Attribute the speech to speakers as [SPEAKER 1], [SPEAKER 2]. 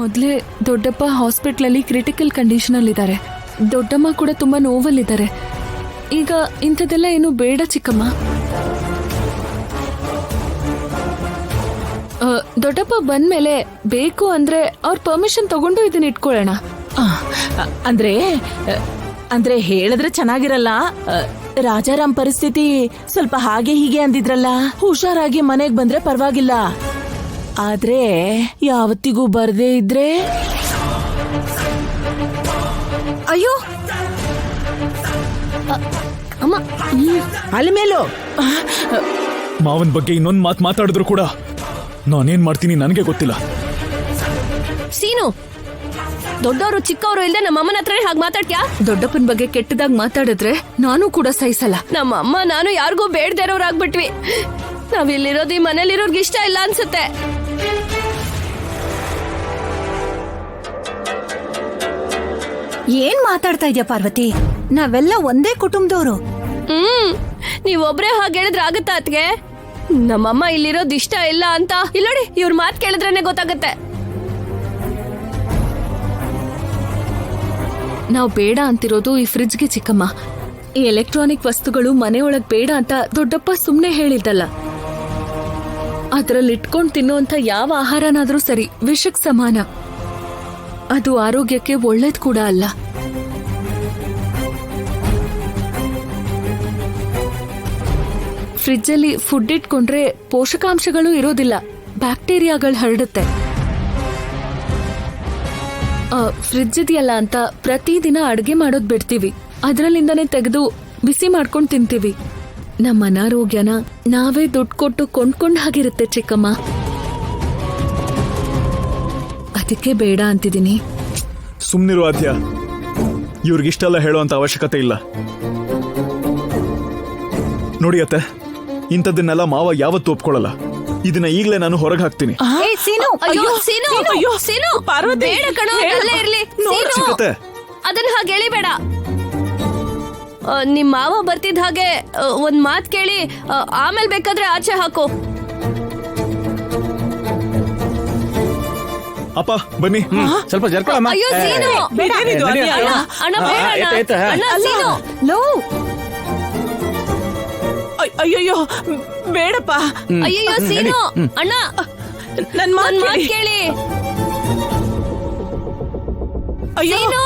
[SPEAKER 1] ಮೊದಲೇ ದೊಡ್ಡಪ್ಪ ಹಾಸ್ಪಿಟ್ಲಲ್ಲಿ ಕ್ರಿಟಿಕಲ್ ಕಂಡೀಷನ್ ಅಲ್ಲಿ ಇದ್ದಾರೆ. ದೊಡ್ಡಮ್ಮ ಕೂಡ ತುಂಬಾ ನೋವಲ್ಲಿದ್ದಾರೆ. ಈಗ ಇಂಥದ್ದೆಲ್ಲ ಏನು ಬೇಡ ಚಿಕ್ಕಮ್ಮ. ದೊಡ್ಡಪ್ಪ ಬಂದ್ಮೇಲೆ ಬೇಕು ಅಂದ್ರೆ ಅವ್ರ ಪರ್ಮಿಷನ್ ತಗೊಂಡು ಇದನ್ನ ಇಟ್ಕೊಳ್ಳೋಣ.
[SPEAKER 2] ಅಂದ್ರೆ ಅಂದ್ರೆ ಹೇಳಿದ್ರೆ ಚೆನ್ನಾಗಿರಲ್ಲ. ರಾಜಾರಾಮ್ ಪರಿಸ್ಥಿತಿ ಸ್ವಲ್ಪ ಹಾಗೆ ಹೀಗೆ ಅಂದಿದ್ರಲ್ಲ, ಹುಷಾರಾಗಿ ಮನೆಗ್ ಬಂದ್ರೆ ಪರವಾಗಿಲ್ಲ. ಆದ್ರೆ ಯಾವತ್ತಿಗೂ ಬರ್ದೇ ಇದ್ರೆ
[SPEAKER 3] ಅಯ್ಯೋ ಅಮ್ಮ
[SPEAKER 2] ಅಲ್ಲಿ ಮೇಲೂ
[SPEAKER 4] ಮಾವನ್ ಬಗ್ಗೆ ಇನ್ನೊಂದ್ ಮಾತಾಡಿದ್ರು ಕೂಡ ನಾನೇನ್ ಮಾಡ್ತೀನಿ ನನಗೆ ಗೊತ್ತಿಲ್ಲ.
[SPEAKER 3] ಸೀನು, ದೊಡ್ಡವರು ಚಿಕ್ಕವರು ಇಲ್ದೆ ನಮ್ಮ ಅಮ್ಮನ ಹತ್ರ ಹಾಗೆ ಮಾತಾಡ್ತ್ಯಾ?
[SPEAKER 1] ದೊಡ್ಡಪ್ಪನ ಬಗ್ಗೆ ಕೆಟ್ಟದಾಗ ಮಾತಾಡಿದ್ರೆ ನಾನು ಕೂಡ ಸಹಿಸಲ್ಲ.
[SPEAKER 3] ನಮ್ಮ ಅಮ್ಮ ನಾನು ಯಾರಿಗೂ ಬೇಡದೇ ಇರೋರಾಗ್ಬಿಟ್ವಿ. ನಾವಿಲ್ಲಿರೋದು ಈ ಮನೇಲಿರೋರ್ಗೆ ಇಷ್ಟ ಇಲ್ಲ ಅನ್ಸುತ್ತೆ.
[SPEAKER 5] ಏನ್ ಮಾತಾಡ್ತಾ ಇದ್ಯಾ ಪಾರ್ವತಿ? ನಾವೆಲ್ಲ ಒಂದೇ ಕುಟುಂಬದವರು.
[SPEAKER 3] ನೀವೊಬ್ರೇ ಹಾಗೆ ಹೇಳಿದ್ರೆ ಆಗುತ್ತಾ ಅತ್ಗೆ? ನಮ್ಮಮ್ಮ ಇಲ್ಲಿರೋದು ಇಷ್ಟ ಇಲ್ಲ ಅಂತ ಇಲ್ಲೋಡಿ, ಇವ್ರ ಮಾತು ಕೇಳಿದ್ರೇನೆ ಗೊತ್ತಾಗತ್ತೆ.
[SPEAKER 1] ನಾವು ಬೇಡ ಅಂತಿರೋದು ಈ ಫ್ರಿಡ್ಜ್ಗೆ ಚಿಕ್ಕಮ್ಮ. ಈ ಎಲೆಕ್ಟ್ರಾನಿಕ್ ವಸ್ತುಗಳು ಮನೆಯೊಳಗ್ ಬೇಡ ಅಂತ ದೊಡ್ಡಪ್ಪ ಸುಮ್ನೆ ಹೇಳಿದ್ದಲ್ಲ. ಅದ್ರಲ್ಲಿ ಇಟ್ಕೊಂಡ್ ತಿನ್ನುವಂತ ಯಾವ ಆಹಾರನಾದ್ರೂ ಸರಿ ವಿಷಕ್ ಸಮಾನ. ಅದು ಆರೋಗ್ಯಕ್ಕೆ ಒಳ್ಳೇದ್ ಕೂಡ ಅಲ್ಲ. ಫ್ರಿಡ್ಜಲ್ಲಿ ಫುಡ್ ಇಟ್ಕೊಂಡ್ರೆ ಪೋಷಕಾಂಶಗಳು ಇರೋದಿಲ್ಲ, ಬ್ಯಾಕ್ಟೀರಿಯಾಗಳು ಹರಡುತ್ತೆ. ಫ್ರಿಡ್ಜ್ ಇದೆಯಲ್ಲ ಅಂತ ಪ್ರತಿದಿನ ಅಡ್ಗೆ ಮಾಡೋದ್ ಬಿಡ್ತೀವಿ. ಅದ್ರಲ್ಲಿಂದಾನೇ ತೆಗೆದು ಬಿಸಿ ಮಾಡ್ಕೊಂಡು ತಿಂತೀವಿ. ನಮ್ಮ ಅನಾರೋಗ್ಯನ ನಾವೇ ದುಡ್ಡು ಕೊಟ್ಟು ಕೊಂಡ್ಕೊಂಡ್ ಹಾಗಿರುತ್ತೆ ಚಿಕ್ಕಮ್ಮ. ಅದಕ್ಕೆ ಬೇಡ ಅಂತಿದ್ದೀನಿ.
[SPEAKER 4] ಸುಮ್ನಿರು ಆದ್ಯ, ಇವ್ರಿಗಿಷ್ಟೆಲ್ಲ ಹೇಳೋಂತ ಅವಶ್ಯಕತೆ ಇಲ್ಲ. ನೋಡಿ ಅತ್ತೆ, ಇಂಥದ್ದನ್ನೆಲ್ಲ ಮಾವ ಯಾವತ್ತೂ ಒಪ್ಕೊಳ್ಳಲ್ಲ. ಇದನ್ನ ಈಗಲೇ ನಾನು ಹೊರಗೆ ಹಾಕ್ತೀನಿ.
[SPEAKER 3] ಅಯ್ಯೋ ಸೀನು, ಸೀನು,
[SPEAKER 2] ಪಾರ್ವತಿ,
[SPEAKER 3] ಬೇಡ ಕಣೋ, ಅಲ್ಲೇ ಇರ್ಲಿ. ಸೀನು,
[SPEAKER 4] ಚಿಕ್ಕತ್ತೆ,
[SPEAKER 3] ಅದನ್ನ ಹಾಗೆ ಎಳಿಬೇಡ. ನಿಮ್ ಮಾವ ಬರ್ತಿದ್ ಹಾಗೆ ಒಂದ್ ಮಾತ್ ಕೇಳಿ ಆಮೇಲೆ ಬೇಕಾದ್ರೆ ಆಚೆ ಹಾಕು.
[SPEAKER 4] ಅಪ್ಪ ಬನ್ನಿ.
[SPEAKER 6] ಸ್ವಲ್ಪ ಜರ್ಕೊಳಮ್ಮ.
[SPEAKER 3] ಅಯ್ಯೋ ಸೀನು, ಅಣ್ಣ, ಅಣ್ಣ ಬೇಡ ಅಣ್ಣ. ಅಣ್ಣ ಸೀನು,
[SPEAKER 5] ಲೋ,
[SPEAKER 2] ಅಯ್ಯಯ್ಯೋ ಬೇಡಪ್ಪ.
[SPEAKER 3] ಅಯ್ಯಯ್ಯೋ ಸೀನು, ಅಣ್ಣ
[SPEAKER 2] ನನ್ ಮಾತ್
[SPEAKER 3] ಕೇಳಿ.
[SPEAKER 2] ಅಯ್ಯೋ
[SPEAKER 3] ಸೀನು,